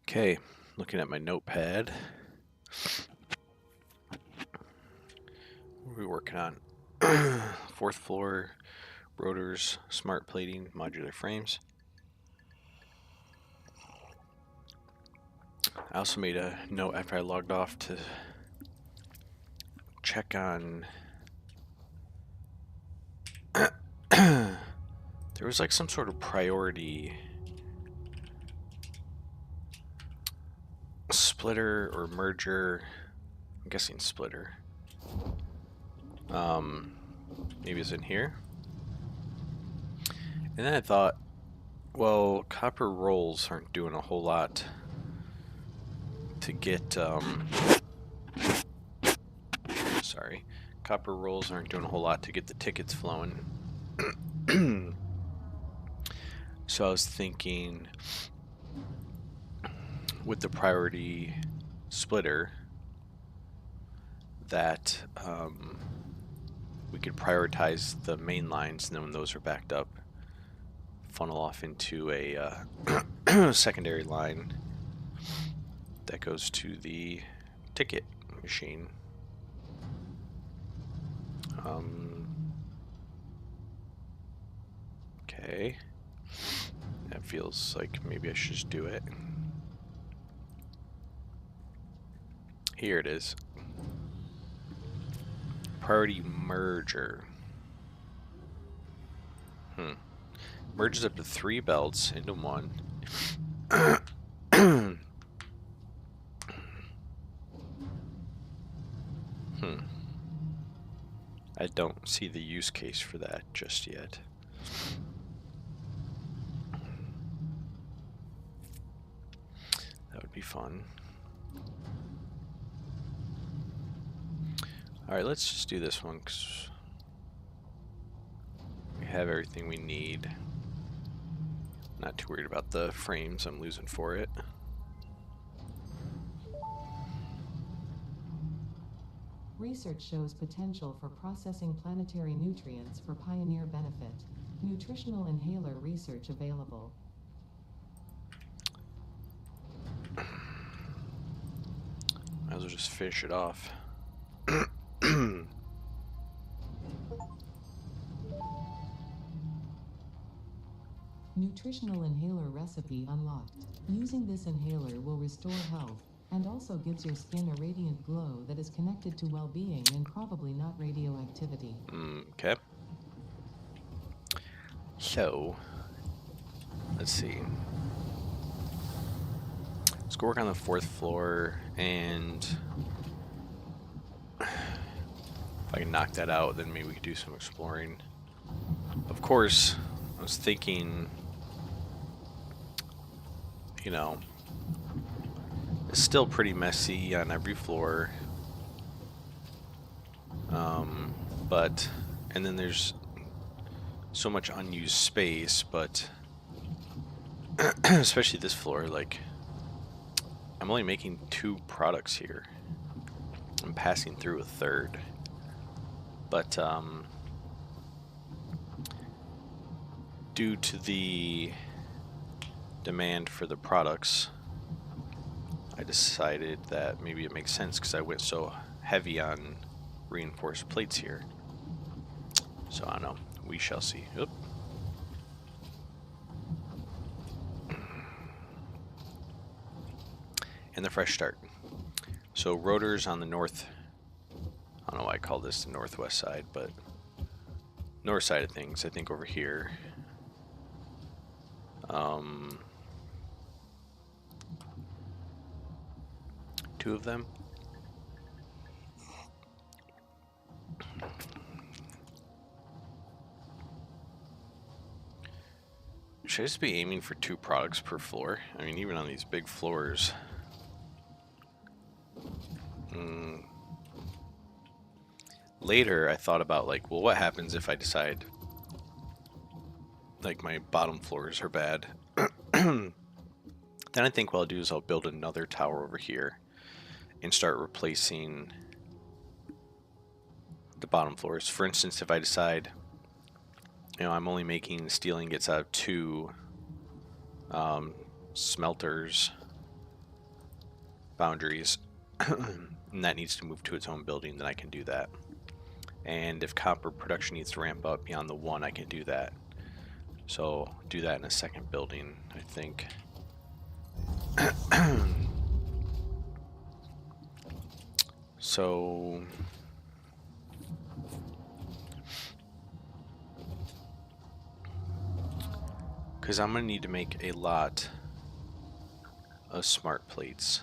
Okay, looking at my notepad. What are we working on? Fourth floor, rotors, smart plating, modular frames. I also made a note after I logged off to check on... There was like some sort of priority splitter or merger. I'm guessing splitter. Maybe it's in here. And then I thought, well, copper rolls aren't doing a whole lot to get, sorry, copper rolls aren't doing a whole lot to get the tickets flowing. So I was thinking, with the priority splitter, that we could prioritize the main lines, and then when those are backed up, funnel off into a secondary line that goes to the ticket machine. Okay. That feels like maybe I should just do it. Here it is. Priority merger. Merges up to 3 belts into one. I don't see the use case for that just yet. That would be fun. Alright, let's just do this one because we have everything we need. Not too worried about the frames I'm losing for it. Research shows potential for processing planetary nutrients for pioneer benefit. Nutritional inhaler research available. Might as well just finish it off. Nutritional inhaler recipe unlocked. Using this inhaler will restore health, and also gives your skin a radiant glow that is connected to well-being and probably not radioactivity. Okay. So, let's see. Let's go work on the 4th floor, and if I can knock that out, then maybe we could do some exploring. Of course, I was thinking, you know, it's still pretty messy on every floor. And then there's so much unused space, but especially this floor, like, I'm only making 2 products here. I'm passing through a 3rd. But, due to the demand for the products, I decided that maybe it makes sense because I went so heavy on reinforced plates here. So I don't know. We shall see. Oop. And the fresh start. So rotors on the north. I don't know why I call this the northwest side, but north side of things. I think over here. 2 of them. Should I just be aiming for 2 products per floor? I mean, even on these big floors. Later, I thought about, like, well, what happens if I decide, like, my bottom floors are bad? Then I think what I'll do is I'll build another tower over here and start replacing the bottom floors. For instance, if I decide, you know, I'm only making steel ingots out of 2 smelters boundaries and that needs to move to its own building, then I can do that. And if copper production needs to ramp up beyond the 1, I can do that. So do that in a second building, I think. So because I'm gonna need to make a lot of smart plates.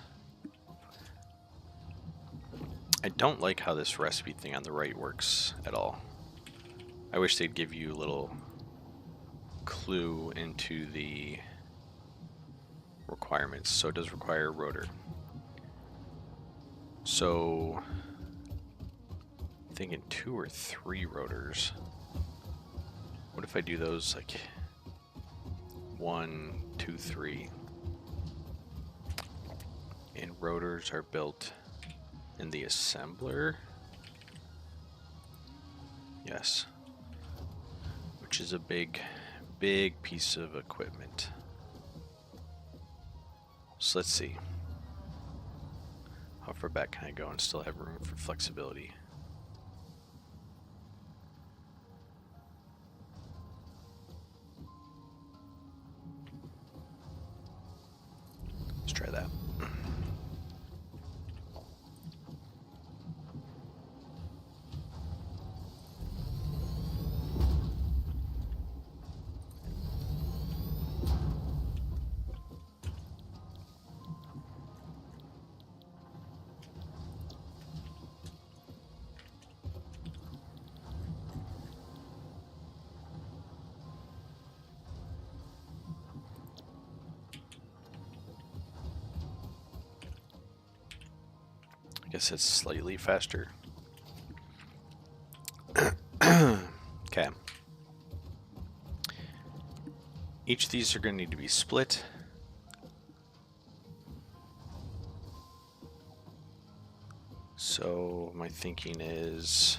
I don't like how this recipe thing on the right works at all. I wish they'd give you a little clue into the requirements. So it does require a rotor. So I'm thinking 2 or 3 rotors. What if I do those like 1, 2, 3? And rotors are built in the assembler. Yes. Which is a big piece of equipment. So let's see. How far back can I go and still have room for flexibility? Let's try that. I guess it's slightly faster. Okay. Each of these are going to need to be split. So my thinking is,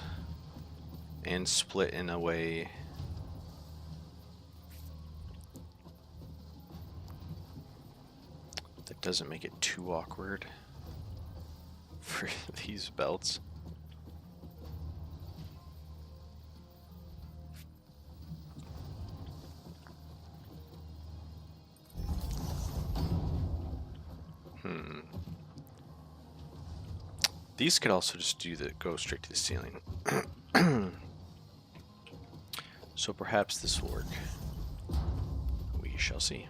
and split in a way that doesn't make it too awkward for these belts. These could also just go straight to the ceiling. So perhaps this will work. We shall see.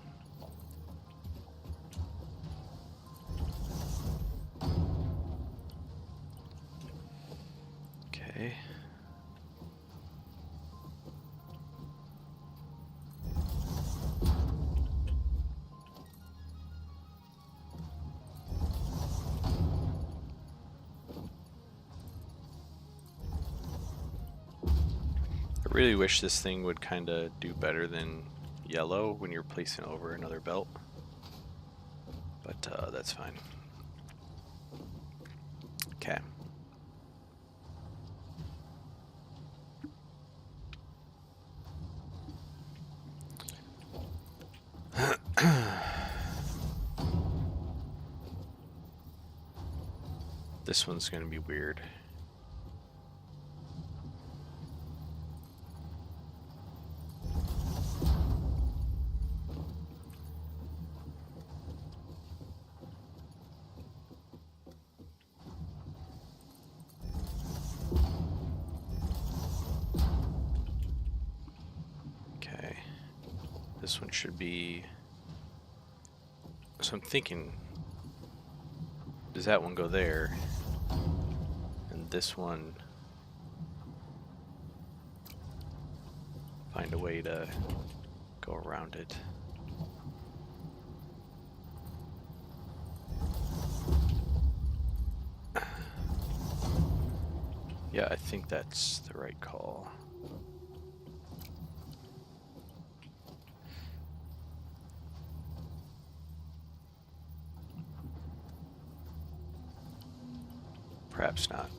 Okay. I really wish this thing would kind of do better than yellow when you're placing over another belt, but that's fine. Okay. This one's going to be weird. Okay. This one should be... So I'm thinking, does that one go there? And this one find a way to go around it. Yeah, I think that's the right call. Perhaps not.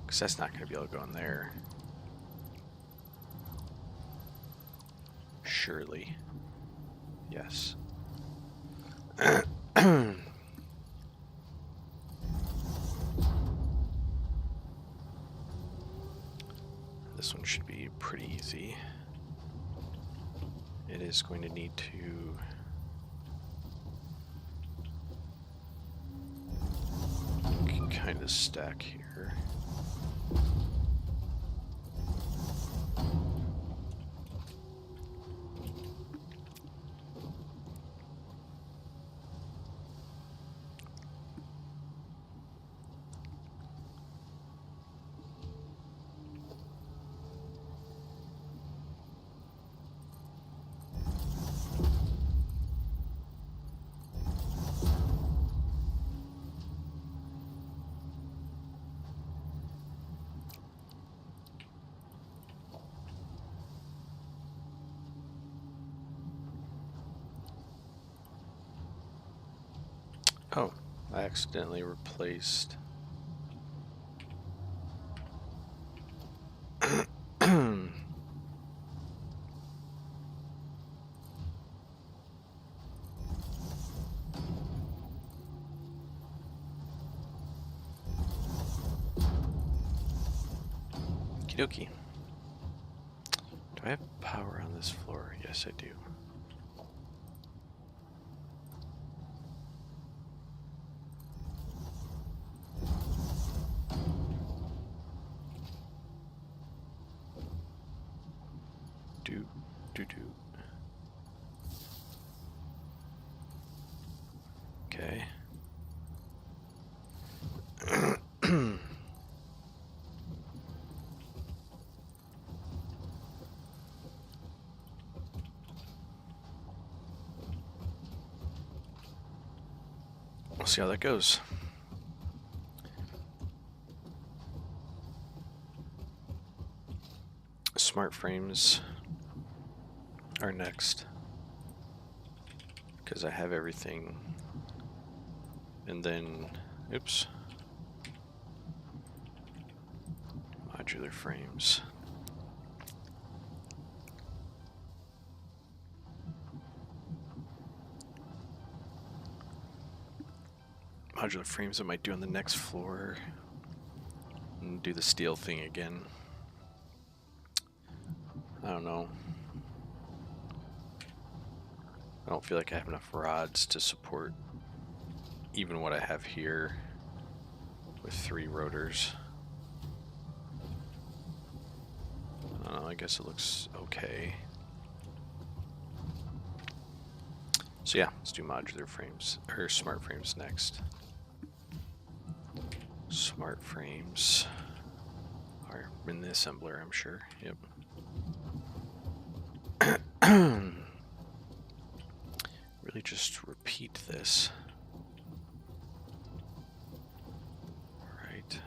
Because that's not going to be able to go in there. Surely. Yes. pretty easy. It is going to need to kind of stack here. Oh, I accidentally replaced. Okie dokie. Do I have power on this floor? Yes, I do. Do. Okay. We'll see how that goes. Smart frames are next, because I have everything. And then, oops, modular frames. Modular frames I might do on the next floor and do the steel thing again. I don't know. I don't feel like I have enough rods to support even what I have here with 3 rotors. I don't know, I guess it looks okay. So yeah, let's do modular frames, or smart frames next. Smart frames are in the assembler, I'm sure. Yep. Really just repeat this. Right.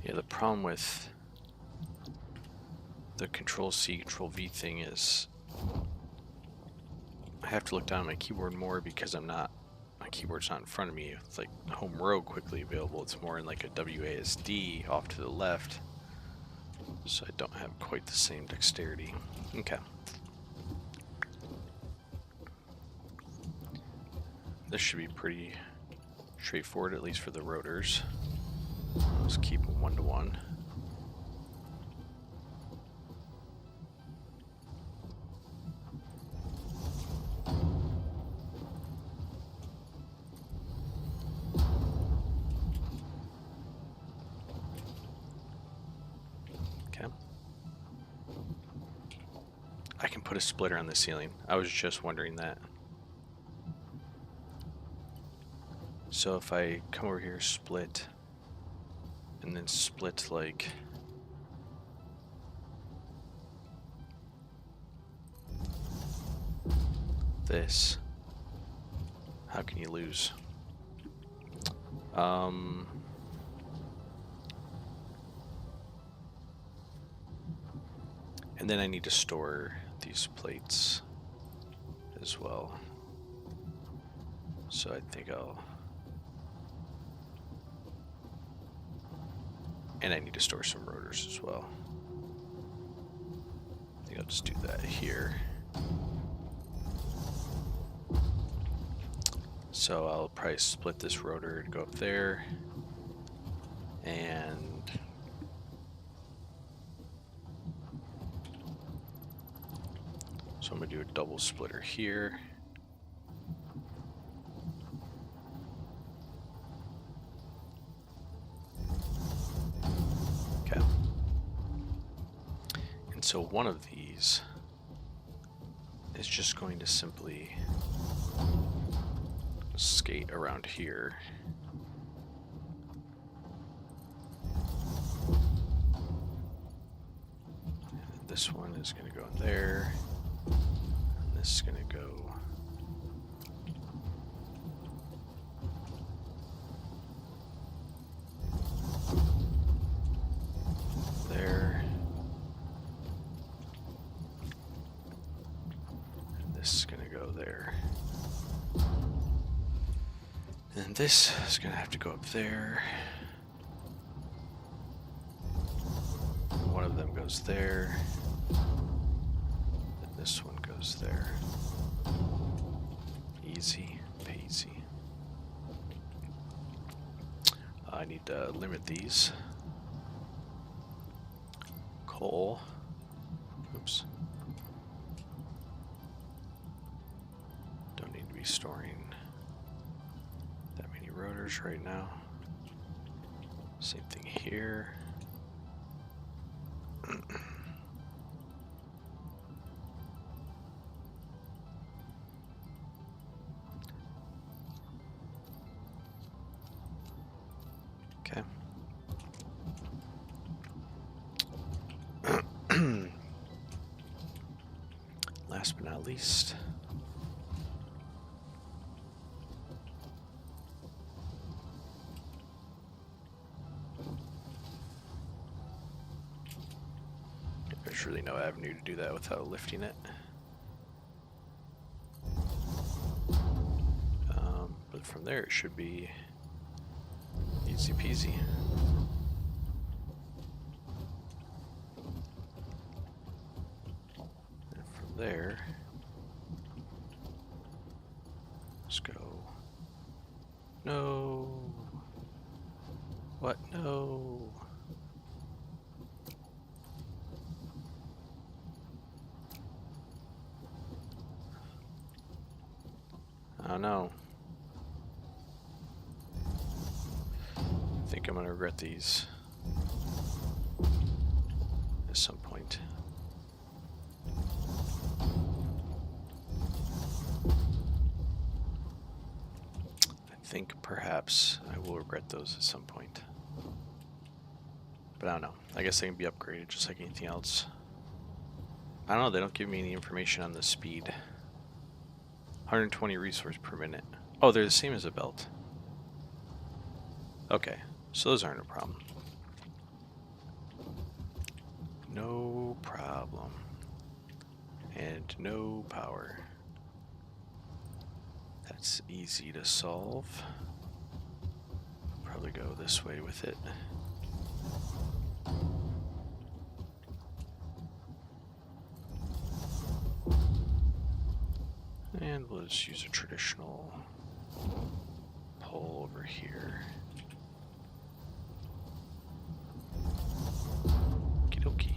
Yeah, the problem with the Control-C, Control-V thing is I have to look down at my keyboard more because my keyboard's not in front of me. It's like home row quickly available. It's more in like a WASD off to the left. So I don't have quite the same dexterity. Okay. This should be pretty straightforward, at least for the rotors. Let's keep them 1-to-1. Okay. I can put a splitter on the ceiling. I was just wondering that. So if I come over here, split, and then split like this, how can you lose? And then I need to store these plates as well. So I think and I need to store some rotors as well. I think I'll just do that here. So I'll probably split this rotor to go up there, and so I'm gonna do a double splitter here. Okay. And so one of these is just going to simply skate around here. And this one is going to go in there. And this is going to go there. And this is going to go there. And this is going to have to go up there. One of them goes there. And this one goes there. Easy peasy. I need to limit these. Coal. Oops. Don't need to be storing that many rotors right now. Same thing here. Okay. Last but not least, there's really no avenue to do that without lifting it. But from there it should be easy peasy. And from there, let's go. No. What? No. Oh no. I think I'm gonna regret these at some point. I think perhaps I will regret those at some point. But I don't know. I guess they can be upgraded just like anything else. I don't know, they don't give me any information on the speed. 120 resource per minute. Oh, they're the same as a belt. Okay, so those aren't a problem. No problem. And no power. That's easy to solve. Probably go this way with it. And we'll just use a traditional pole over here. Okie dokie.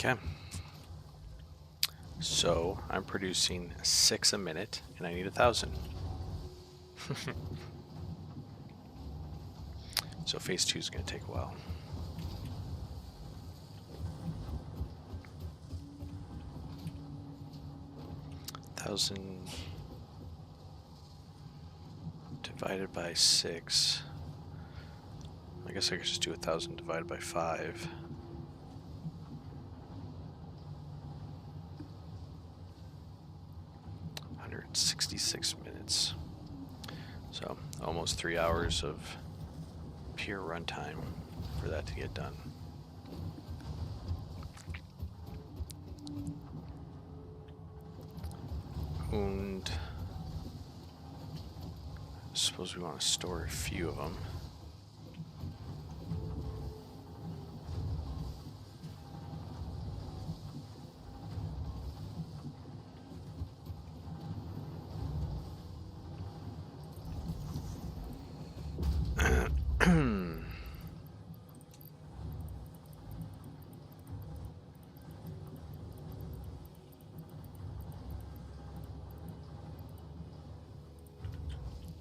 Okay. So I'm producing 6 a minute and I need 1,000. So phase 2 is going to take a while. Thousand divided by 6. I guess I could just do 1,000 divided by 5. 166 minutes. So almost 3 hours of pure runtime for that to get done. And I suppose we want to store a few of them.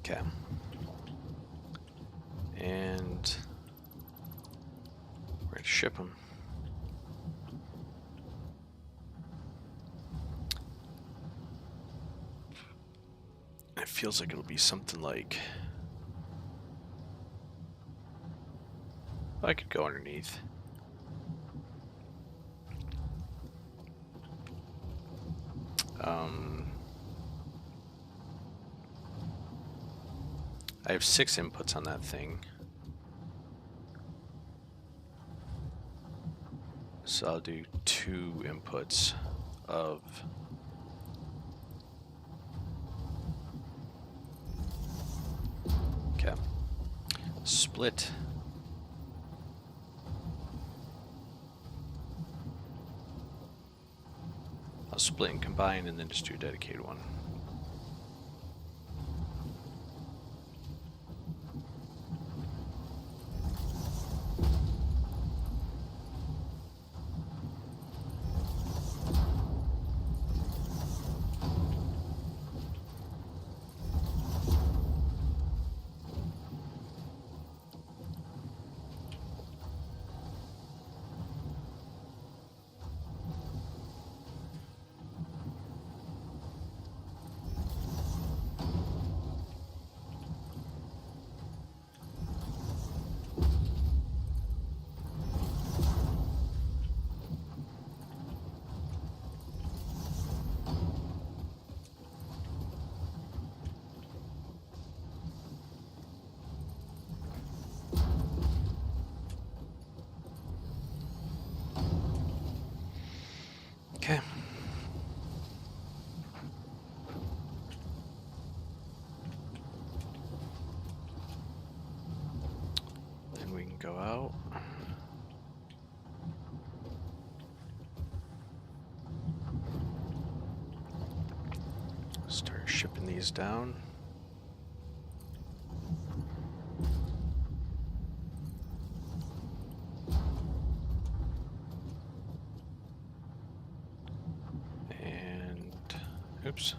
Okay. And we're going to ship them. It feels like it'll be something like... I could go underneath. I have 6 inputs on that thing. So I'll do 2 inputs of... Okay. Split. I'll split and combine and then just do a dedicated one. Okay. Then we can go out. Start shipping these down. Oops.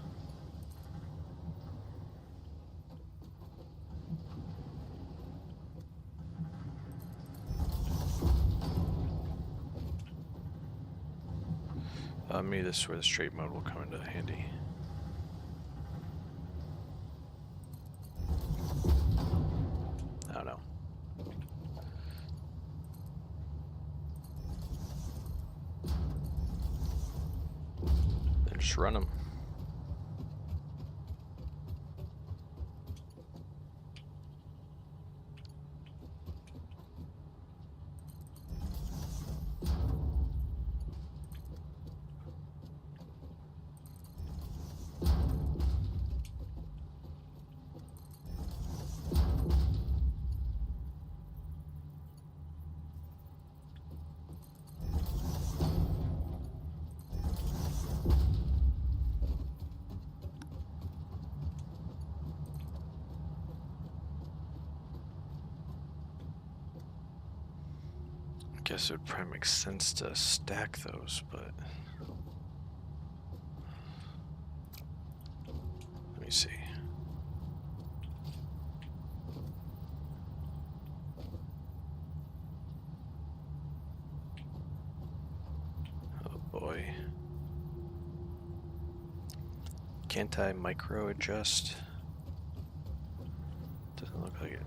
Maybe this is where the straight mode will come into handy. I don't know. Then just run them. I guess it would probably make sense to stack those, but let me see. Oh boy. Can't I micro adjust? Doesn't look like it.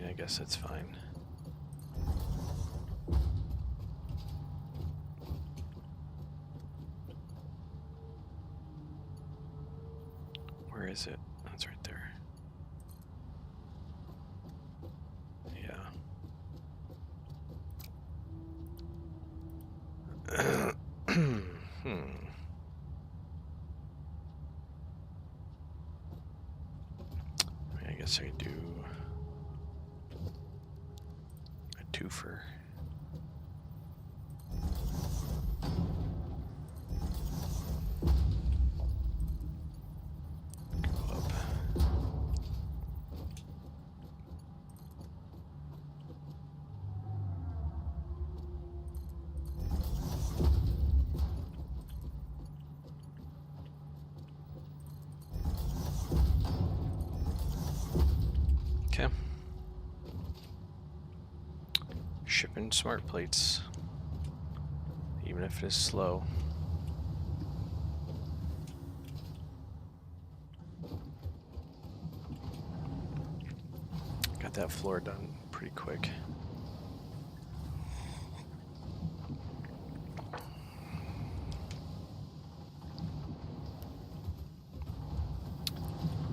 I guess it's fine. Where is it? That's right there. Yeah. I guess I do a twofer. Go up. Okay. Shipping smart plates, even if it is slow. Got that floor done pretty quick.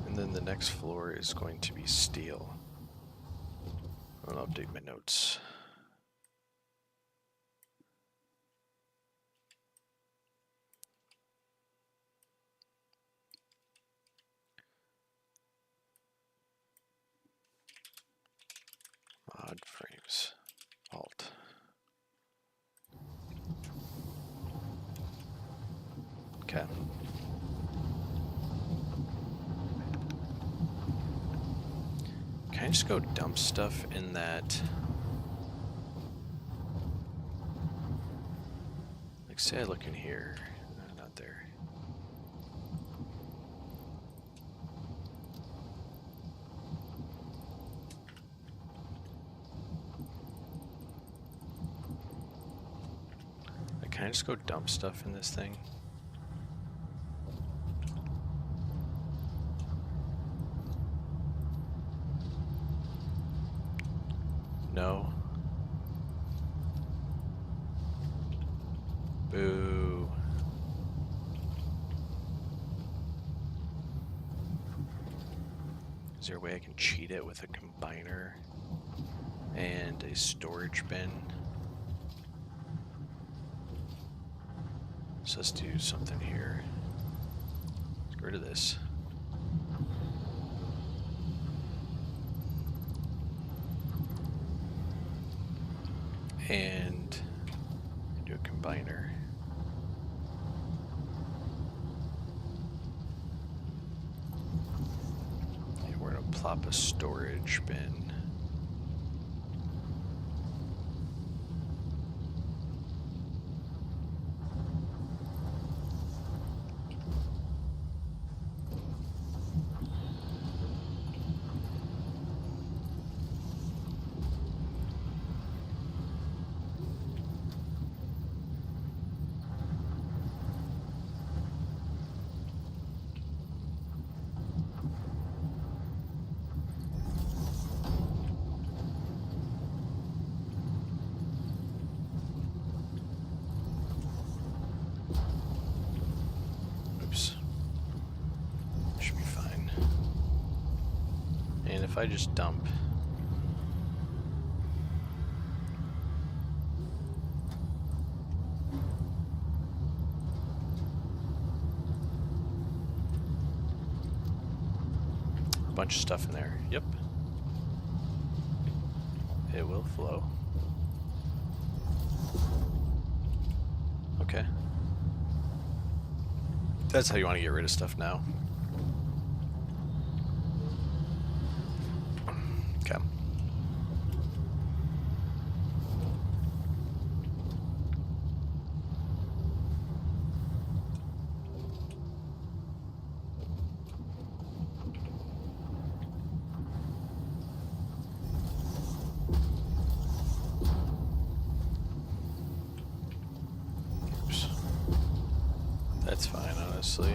And then the next floor is going to be steel. I'll update my notes. Mod frames. Alt. Okay. Can I just go dump stuff in that? Like, say I look in here. Not there. Like, can I just go dump stuff in this thing? No. Boo. Is there a way I can cheat it with a combiner and a storage bin? So let's do something here. Let's get rid of this. And do a combiner. And we're going to plop a storage bin. If I just dump a bunch of stuff in there, yep, it will flow. Okay. That's how you want to get rid of stuff now. Okay. Oops. That's fine, honestly.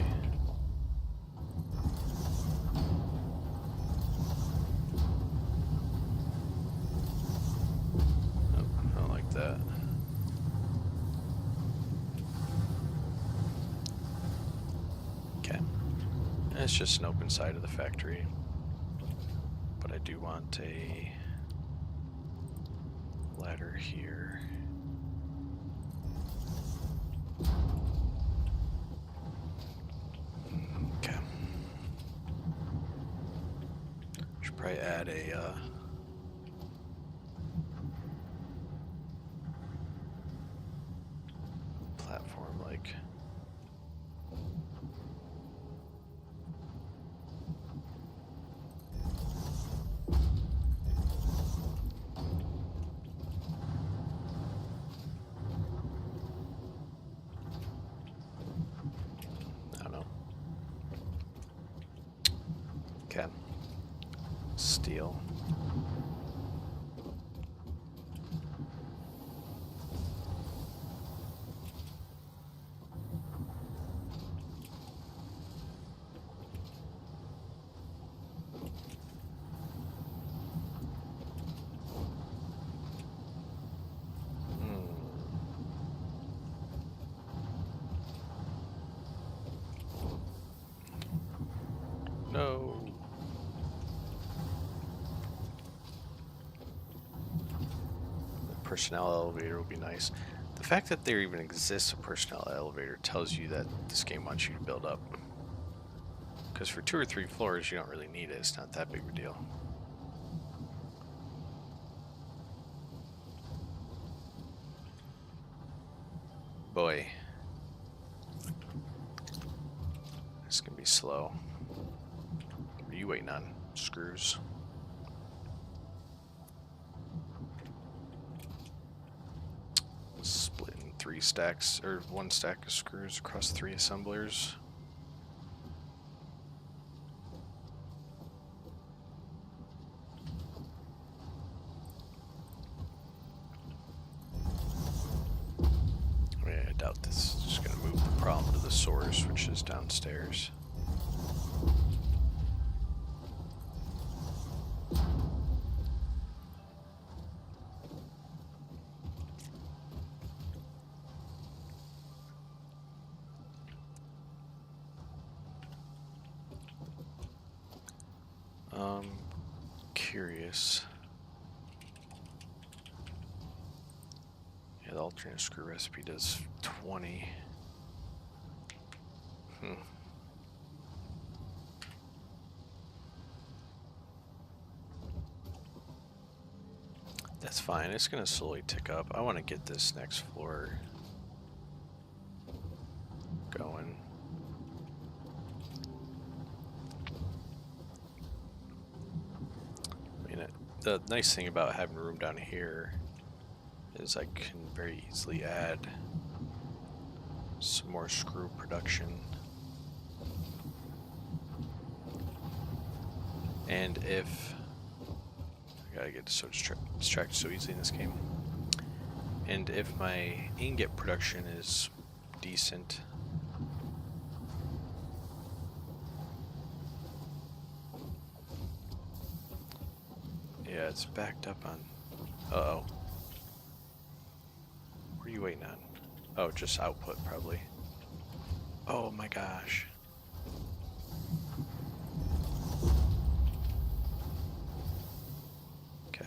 It's just an open side of the factory. But I do want a ladder here. Okay. Should probably add a platform like. I don't know. Okay. Steel. No. The personnel elevator would be nice. The fact that there even exists a personnel elevator tells you that this game wants you to build up. Because for 2 or 3 floors, you don't really need it. It's not that big of a deal. Boy. It's going to be slow. What are you waiting on? Screws. Split in 3 stacks, or 1 stack of screws across 3 assemblers. I doubt this is just going to move the problem to the source, which is downstairs. Curious. Yeah, the alternate screw recipe does 20. I That's fine. It's going to slowly tick up. I want to get this next floor going. I mean, the nice thing about having room down here is I can very easily add some more screw production. And if I gotta get so distracted so easily in this game. And if my ingot production is decent, yeah, it's backed up on. Uh-oh. What are you waiting on? Oh, just output probably. Oh my gosh. Okay.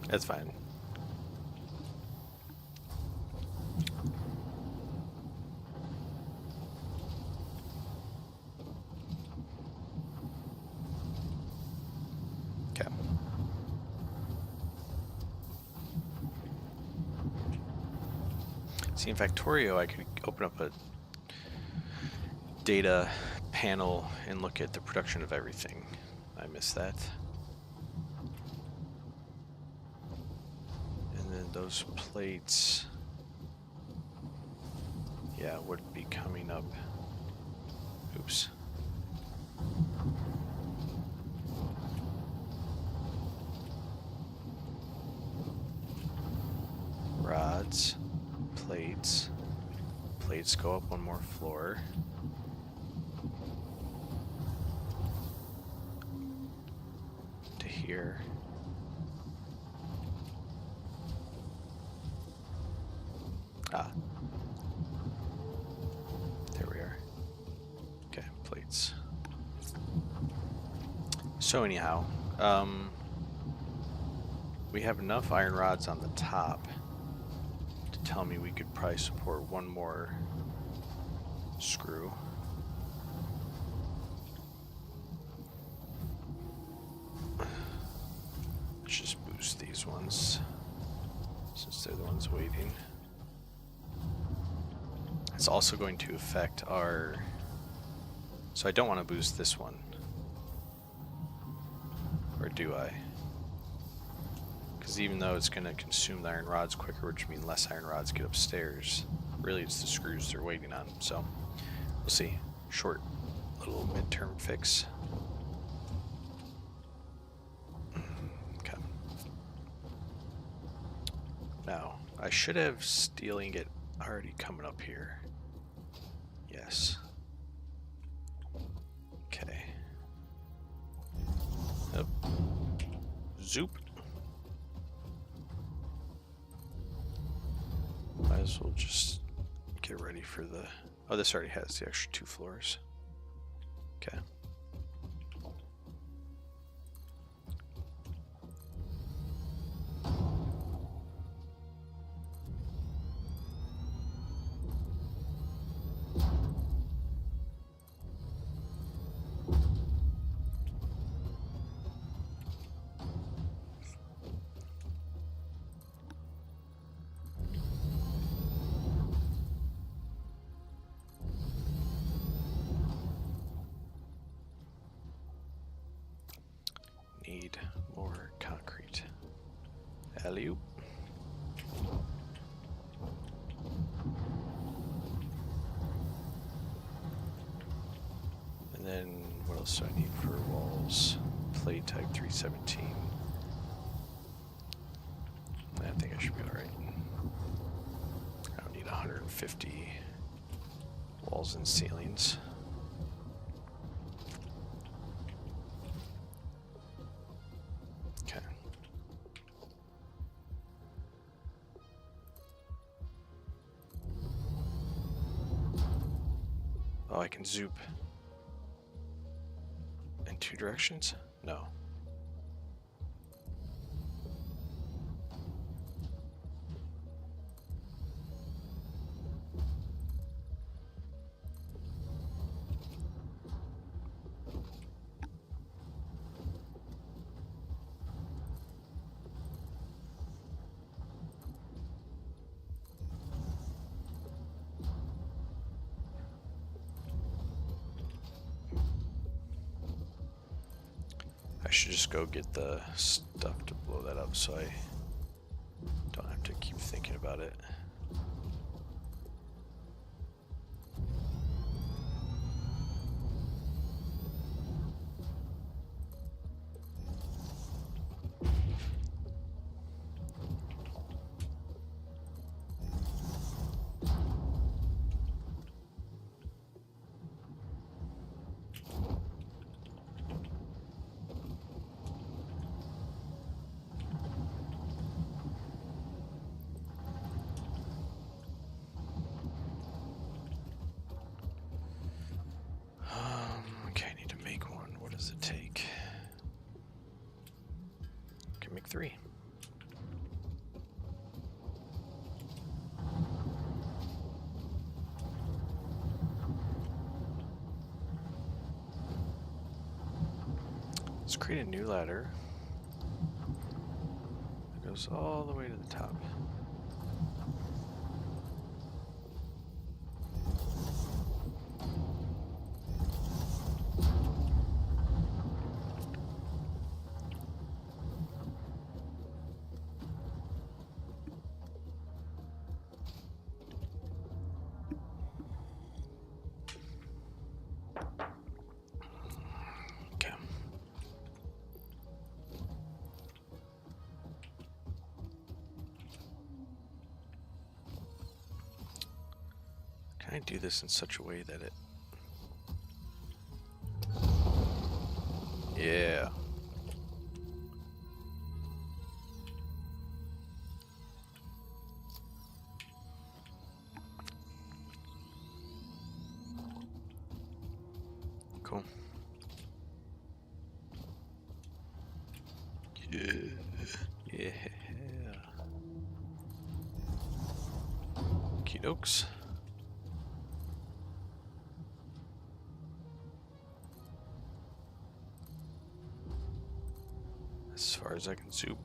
That's fine. Okay. See, in Factorio, I could open up a data panel and look at the production of everything. I missed that. And then those plates, yeah, would be coming up. Oops. Rods, plates. Plates go up one more floor. To here. Ah. There we are. So anyhow, we have enough iron rods on the top to tell me we could probably support one more screw. Let's just boost these ones since they're the ones waiting. It's also going to affect our... So I don't want to boost this one. Or do I? Because even though it's going to consume the iron rods quicker, which means less iron rods get upstairs, really it's the screws they're waiting on. So we'll see. Short little midterm fix. Okay. Now, I should have steel ingot already coming up here. Yes. Okay. Yep. Zoop. Might as well just get ready for the... Oh, this already has the extra 2 floors. Okay. Need more concrete. Alley-oop. And then what else do I need for walls? Plate type 317. I think I should be alright. I don't need 150 walls and ceilings. Okay. Oh, I can zoop in 2 directions? No. I should just go get the stuff to blow that up so I don't have to keep thinking about it. Okay, I need to make one. What does it take? I can make 3. Let's create a new ladder. It goes all the way to the top. Okay. Can I do this in such a way that it... Yeah. Cool. Yeah. Okie dokes. As far as I can zoom.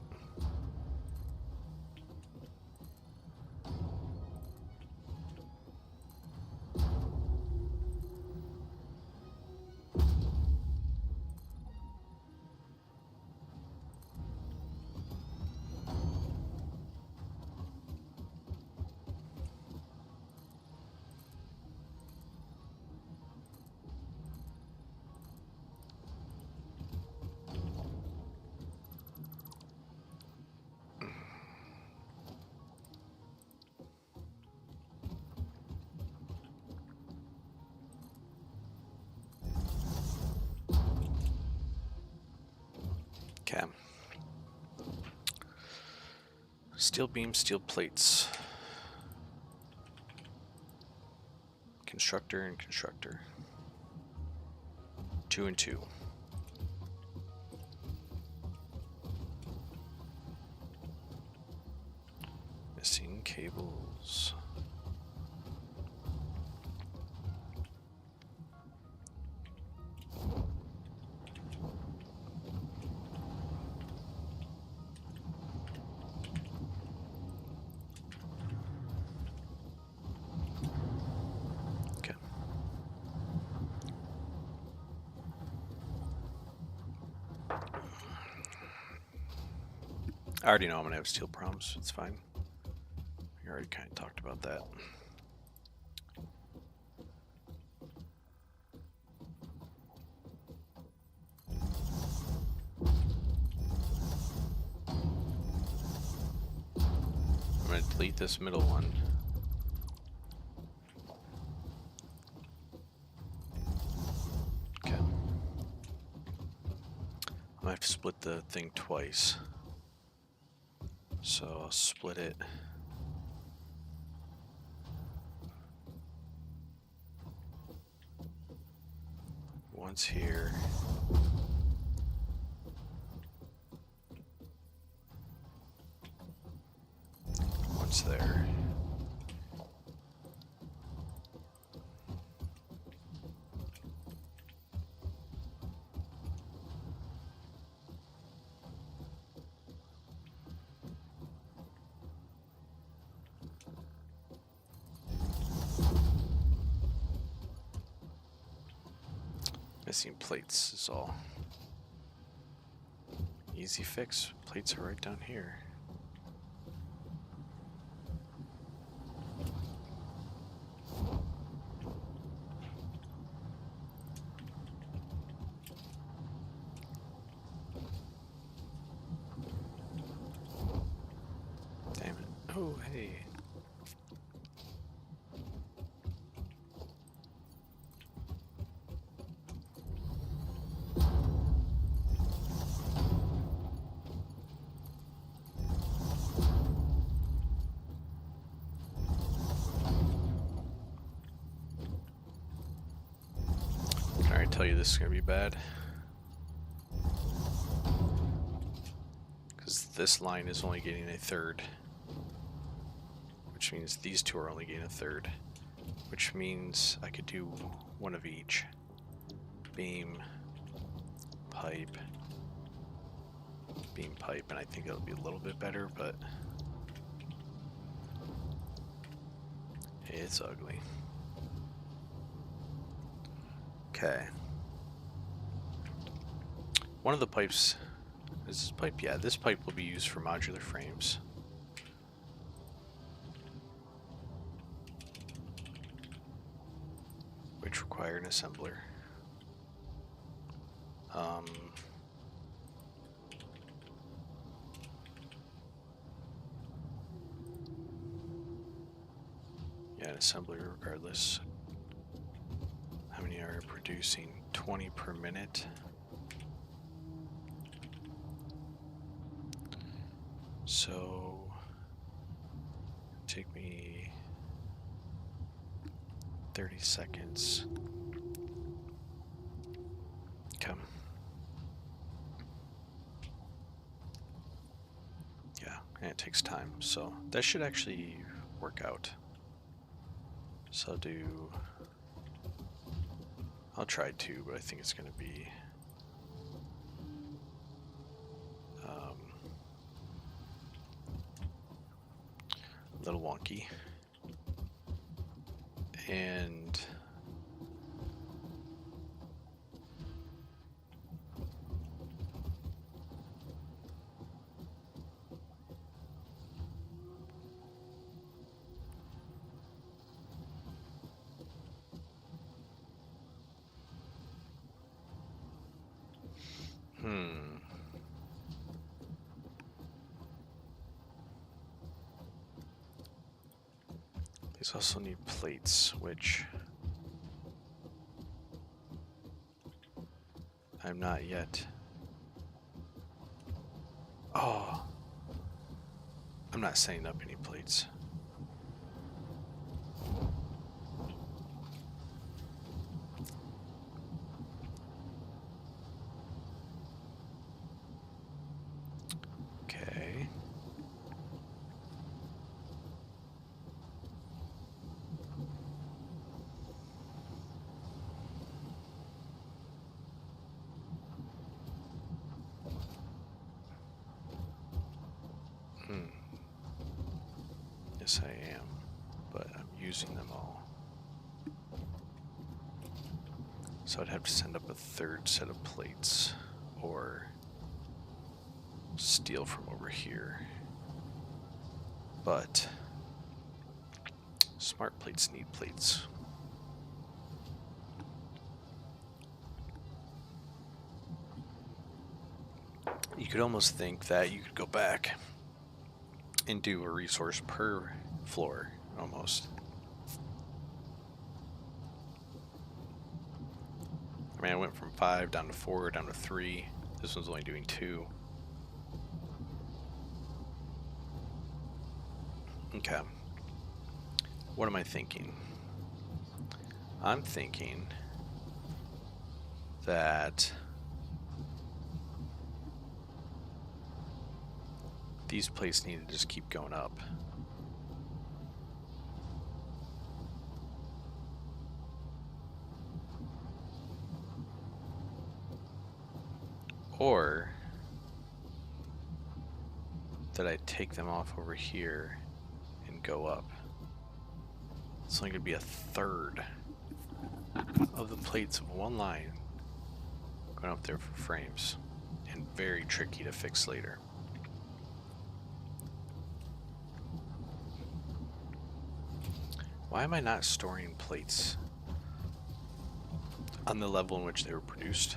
Okay. Steel beams, steel plates. Constructor and constructor. 2 and 2. Missing cables. Okay. I already know I'm gonna have steel problems. It's fine. We already kind of talked about that. I'm gonna delete this middle one. Okay. I'm gonna have to split the thing twice. So I'll split it. Once here. Once there. Missing plates is all. Easy fix. Plates are right down here. Damn it. Oh, hey. Can I already tell you this is gonna be bad? Because this line is only getting a third. Which means these two are only getting a third. Which means I could do one of each. Beam, pipe, beam, pipe, and I think it'll be a little bit better, but it's ugly. Okay. One of the pipes, is this pipe? Yeah, this pipe will be used for modular frames. Which require an assembler. Yeah, an assembler regardless. How many are producing? 20 per minute. So, take me 30 seconds. Come. and it takes time. So that should actually work out. So I'll try 2, but I think it's going to be a little wonky. And these also need plates, which I'm not yet. Oh, I'm not setting up any plates. Okay. Yes, I am, but I'm using them all. So I'd have to send up a 3rd set of plates, or steal from over here. But smart plates need plates. You could almost think that you could go back and do a resource per floor, almost. I mean, I went from 5 down to 4, down to 3. This one's only doing 2. Okay. What am I thinking? I'm thinking that these plates need to just keep going up. Or that I take them off over here and go up. It's only going to be a 1/3 of the plates of one line going up there for frames, and very tricky to fix later. Why am I not storing plates on the level in which they were produced?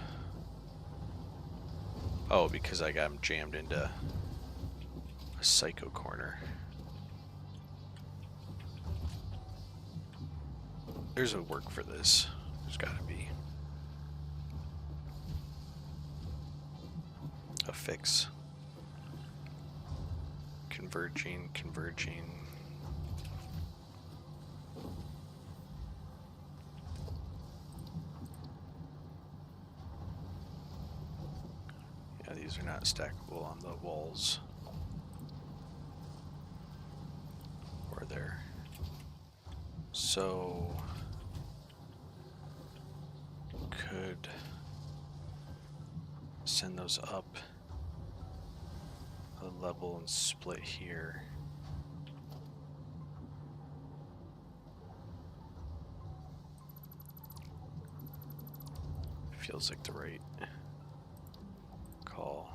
Oh, because I got them jammed into a psycho corner. There's a work for this. There's gotta be a fix. Converging. Yeah, these are not stackable on the walls. Or there. So could send those up a level and split here. Feels like the right call.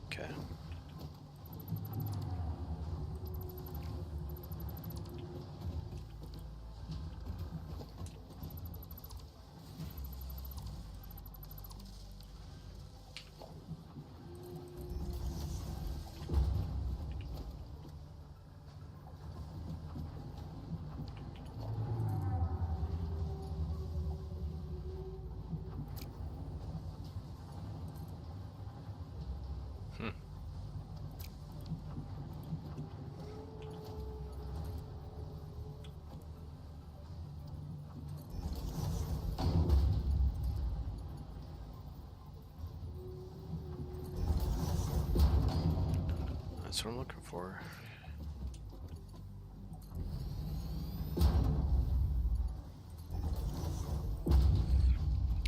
Okay. That's what I'm looking for.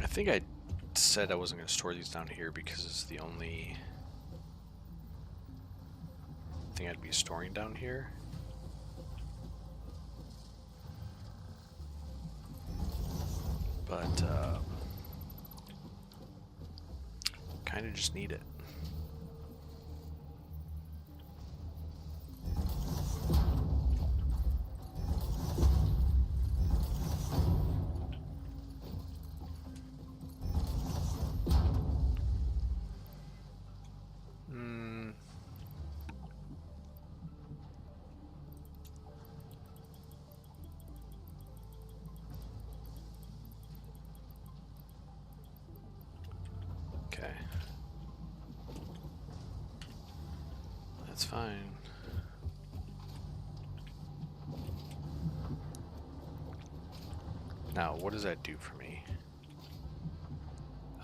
I think I said I wasn't going to store these down here because it's the only thing I'd be storing down here. But kind of just need it. Okay. That's fine. Now, what does that do for me?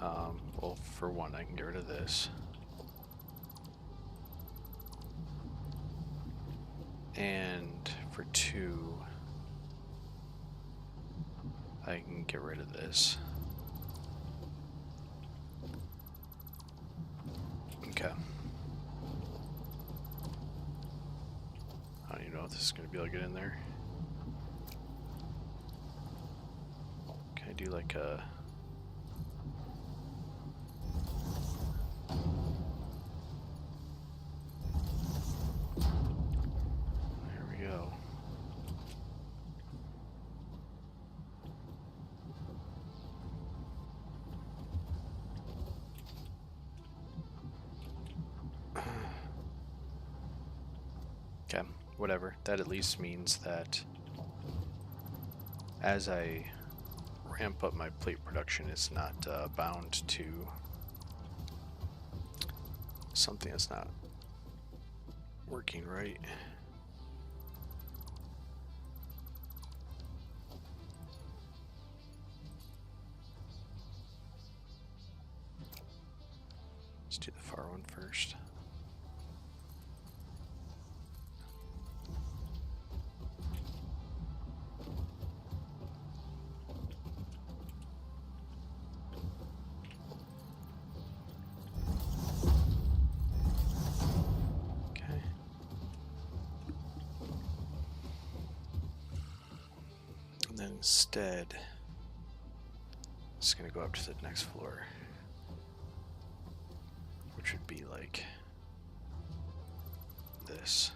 Well, for one, I can get rid of this. And for two, I can get rid of this. Okay. I don't even know if this is going to be able to get in there. Can I do like a... There we go. Okay, whatever. That at least means that as I ramp up my plate production, it's not bound to something that's not working right. Let's do the far one first. Instead, it's going to go up to the next floor, which would be like this.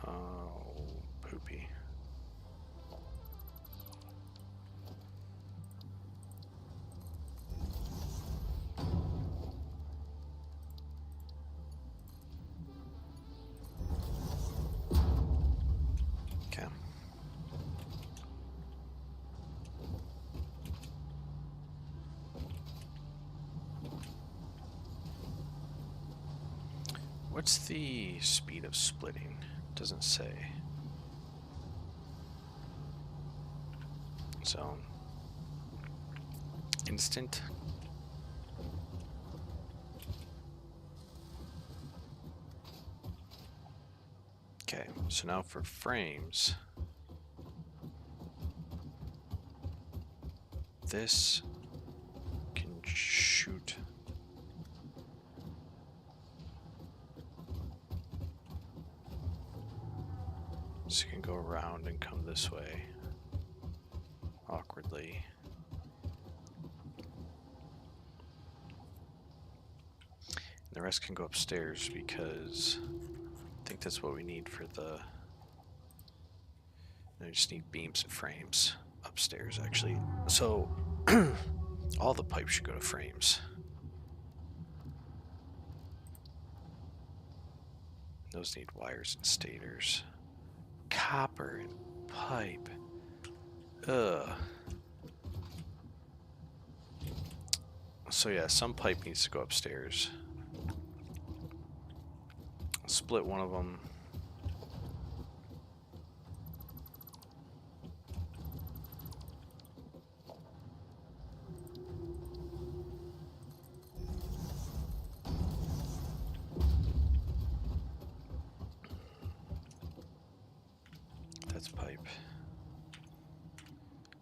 Oh, poopy. What's the speed of splitting? Doesn't say. Zone. Instant. Okay, so now for frames. This can shoot. So you can go around and come this way awkwardly. And the rest can go upstairs because I think that's what we need for the... I just need beams and frames upstairs, actually. So all the pipes should go to frames. Those need wires and stators. Copper and pipe. Ugh. So yeah, some pipe needs to go upstairs. I'll split one of them. that's pipe.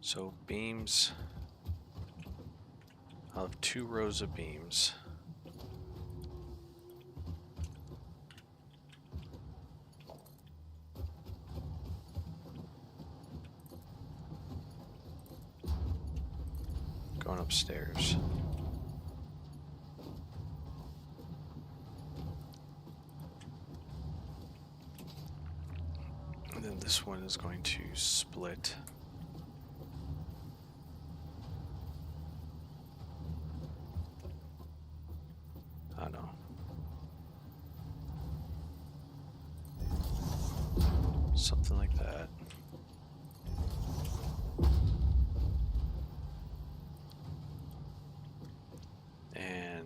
So beams, I'll have 2 rows of beams. Going upstairs. And then this one is going to split. I know. Something like that. And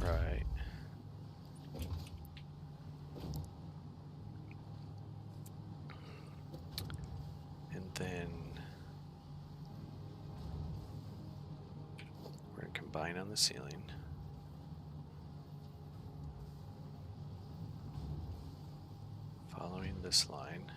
right. And then we're going to combine on the ceiling. Following this line.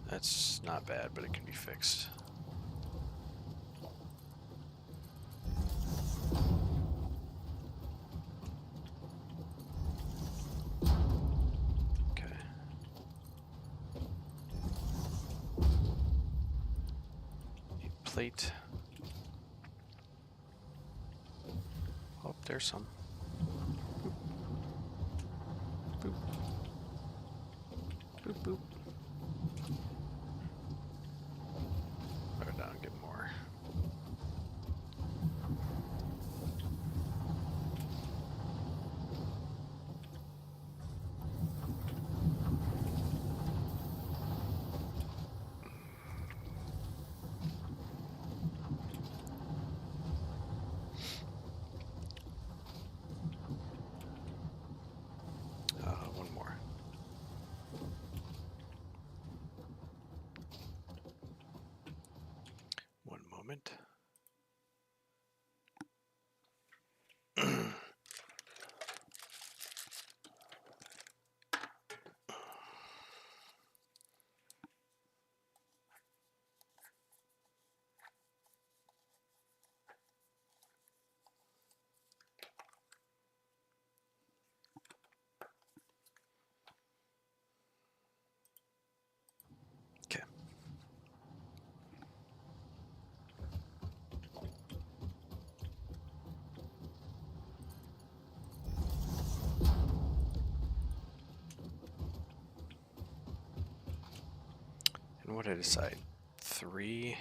That's not bad, but it can be fixed. Okay. Need plate. Oh, there's some. Boop. Boop, boop. Go down and get more. One more. One moment. Okay. And what did I decide? 3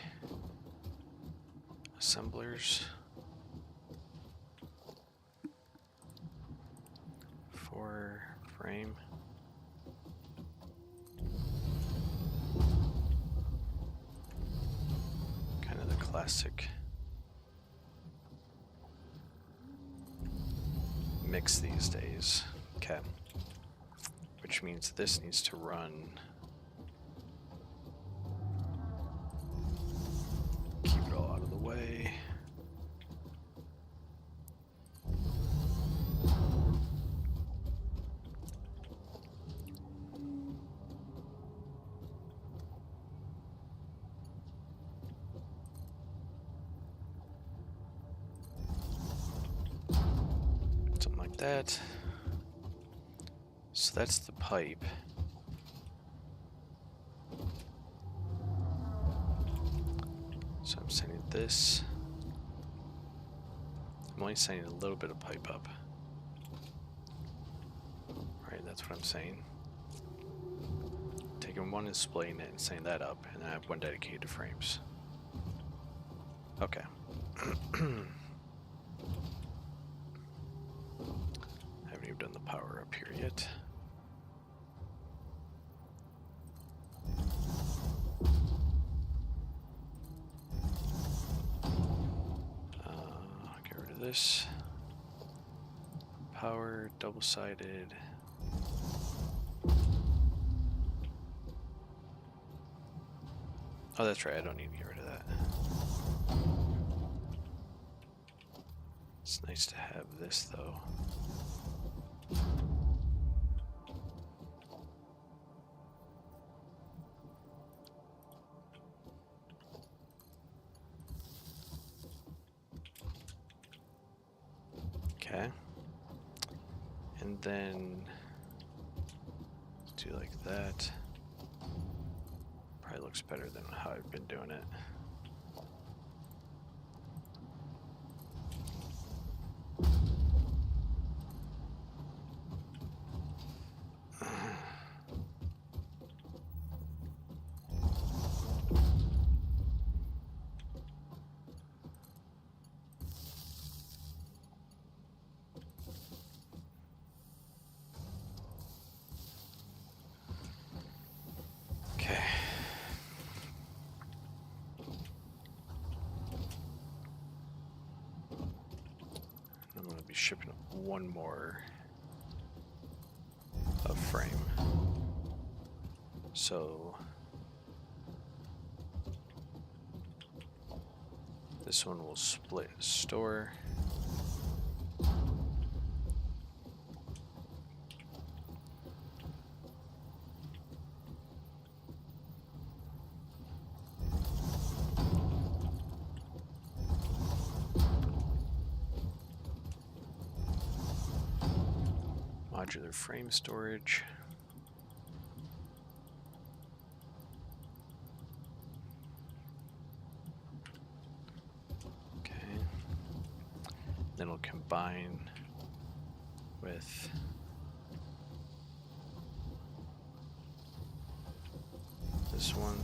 assemblers. 4 frame. Kind of the classic mix these days. Okay. Which means this needs to run. Keep it all out of the way. Something like that. So that's the pipe. So I'm sending this. I'm only sending a little bit of pipe up. Right, that's what I'm saying. Taking one and splitting it and sending that up, and I have one dedicated to frames. Okay. think I've done the power up here yet. Get rid of this. Power, double-sided. Oh, that's right, I don't need to get rid of that. It's nice to have this, though. Okay. And then do like that. Probably looks better than how I've been doing it. Okay. I'm going to be shipping one more of frame. So this one will split store. Modular frame storage. Okay. Then we'll combine with this one.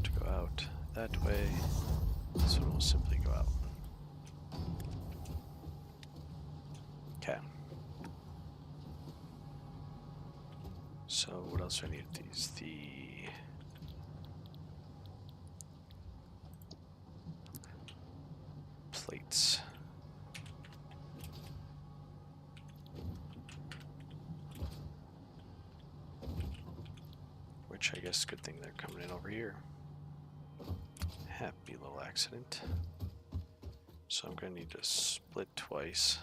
To go out that way. This one will simply go out. Okay. So what else do I need? These plates. Which I guess good thing they're coming in over here. Happy little accident. So I'm going to need to split twice.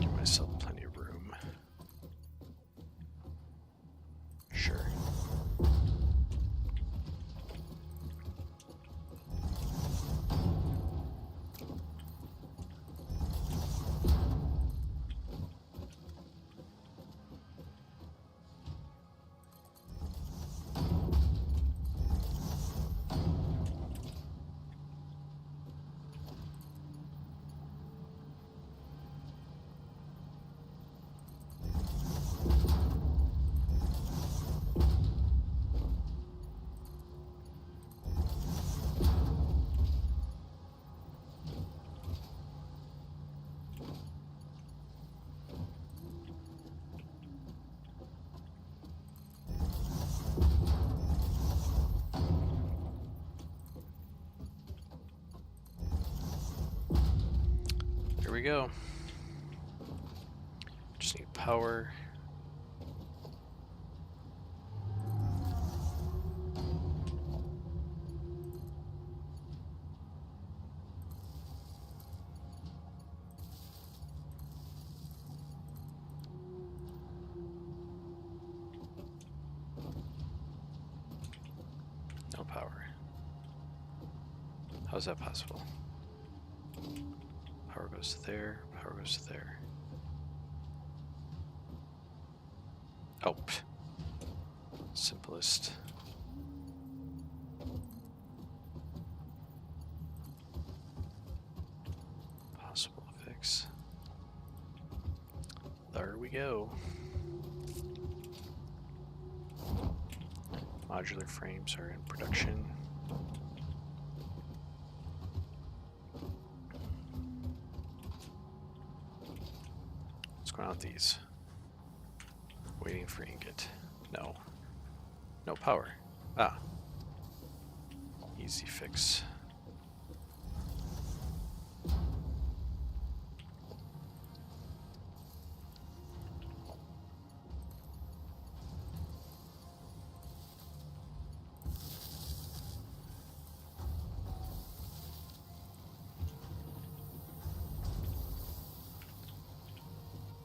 Give myself plenty of room. Sure. Here we go. Just need power. No power. How is that possible? Power goes there, power goes there. Oh, simplest. Possible fix. There we go. Modular frames are in production. What's going on with these? Waiting for ingot. No. No power. Ah. Easy fix.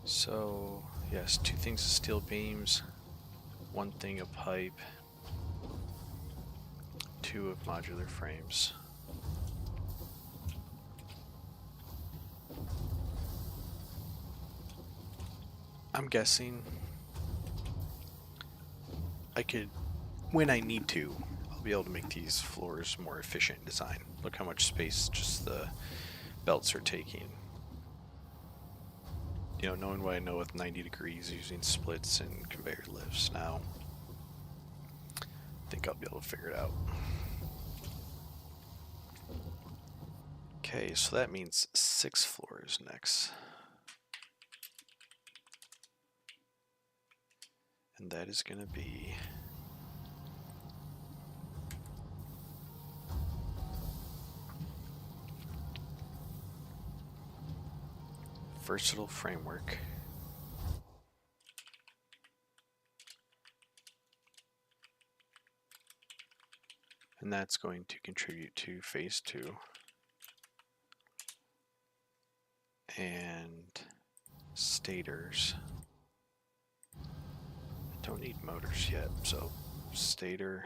So, yes, 2 things of steel beams, 1 thing of pipe, 2 of modular frames. I'm guessing I could, when I need to, I'll be able to make these floors more efficient in design. Look how much space just the belts are taking. You know, knowing what I know with 90 degrees using splits and conveyor lifts now, I think I'll be able to figure it out. Okay, so that means 6 floors next. And that is going to be versatile framework. And that's going to contribute to phase 2. And stators. Don't need motors yet, so stator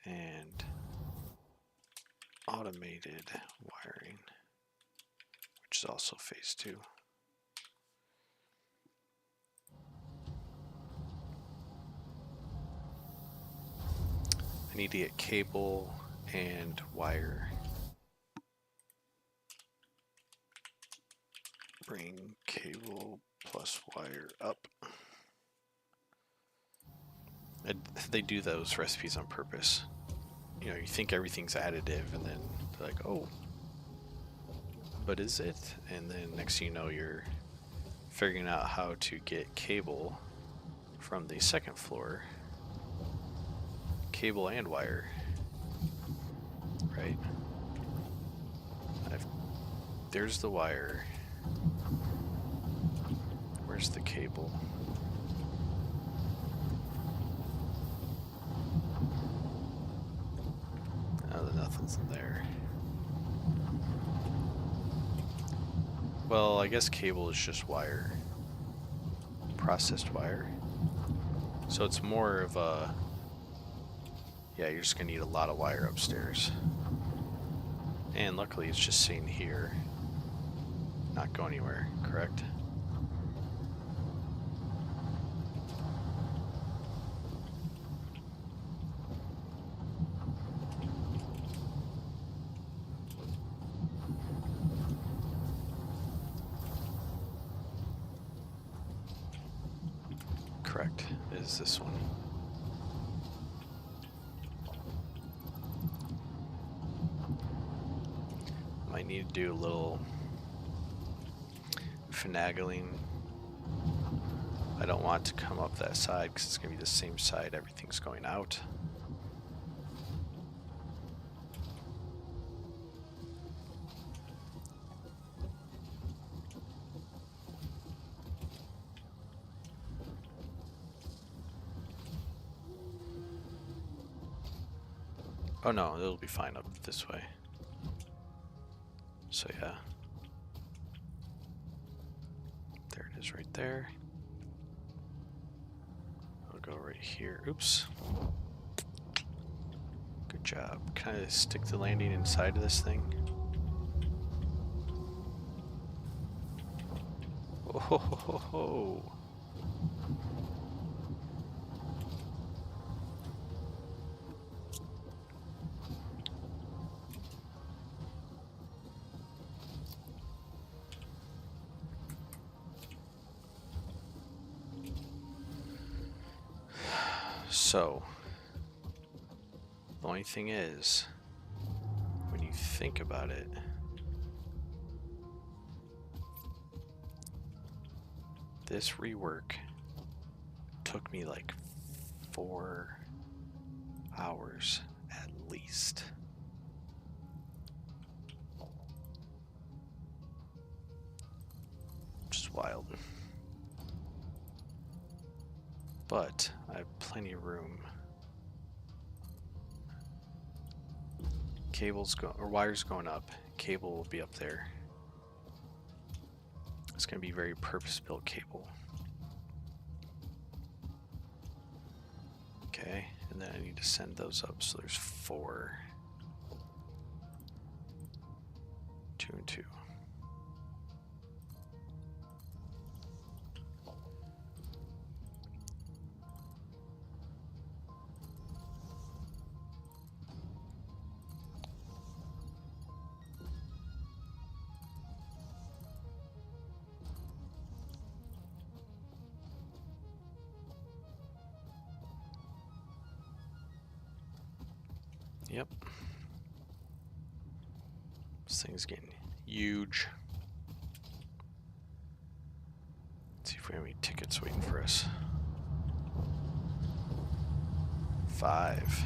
and automated wiring, which is also phase 2. I need to get cable and wire. Bring cable plus wire up. They do those recipes on purpose. You know, you think everything's additive, and then they're like, oh, but is it? And then next thing you know, you're figuring out how to get cable from the second floor. Cable and wire. Right? There's the wire. Where's the cable? Oh, nothing's in there. Well, I guess cable is just wire. Processed wire. So it's more of a... Yeah, you're just going to need a lot of wire upstairs. And luckily it's just sitting here. Not go anywhere, correct? Correct. It is this one. Might need to do a little finagling. I don't want to come up that side because it's going to be the same side everything's going out. Oh no, it'll be fine up this way. So yeah. There it is right there. I'll go right here. Oops. Good job. Can I stick the landing inside of this thing? Oh ho ho ho ho. So, the only thing is, when you think about it, this rework took me like 4 hours at least. Which is wild. But I have plenty of room. Wires going up. Cable will be up there. It's going to be very purpose-built cable. Okay, and then I need to send those up. So there's 4. 2 and 2. Yep. This thing's getting huge. Let's see if we have any tickets waiting for us. 5.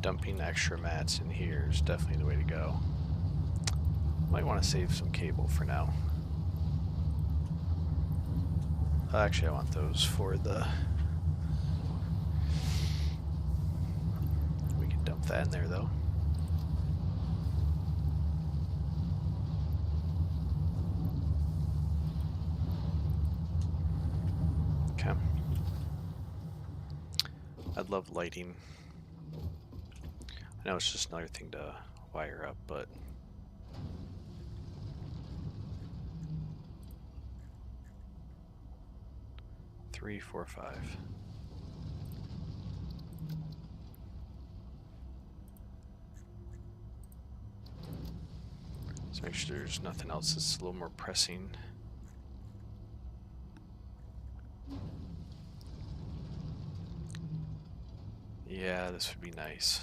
Dumping extra mats in here is definitely the way to go. Might want to save some cable for now. Actually, I want those for the... We can dump that in there, though. Okay. I'd love lighting. I know it's just another thing to wire up, but... Three, 4, 5. Let's make sure there's nothing else that's a little more pressing. Yeah, this would be nice.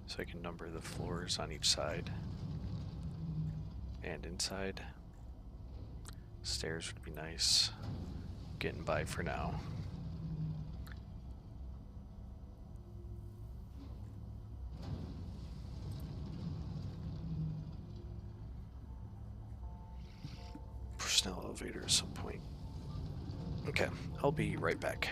So I can number the floors on each side. And inside. Stairs would be nice. Getting by for now. Personnel elevator at some point. Okay, I'll be right back.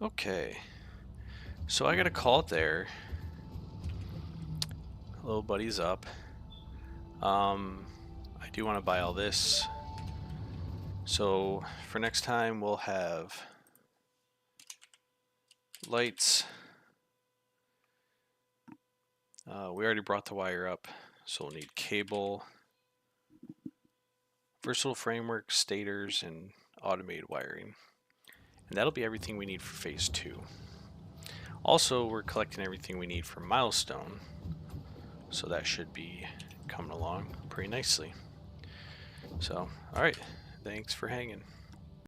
Okay. So I gotta call it there. Little buddy's up. I do want to buy all this. So for next time, we'll have lights. We already brought the wire up, so we'll need cable, versatile framework, stators, and automated wiring. And that'll be everything we need for phase 2. Also, we're collecting everything we need for milestone, so that should be coming along pretty nicely. So, alright, thanks for hanging.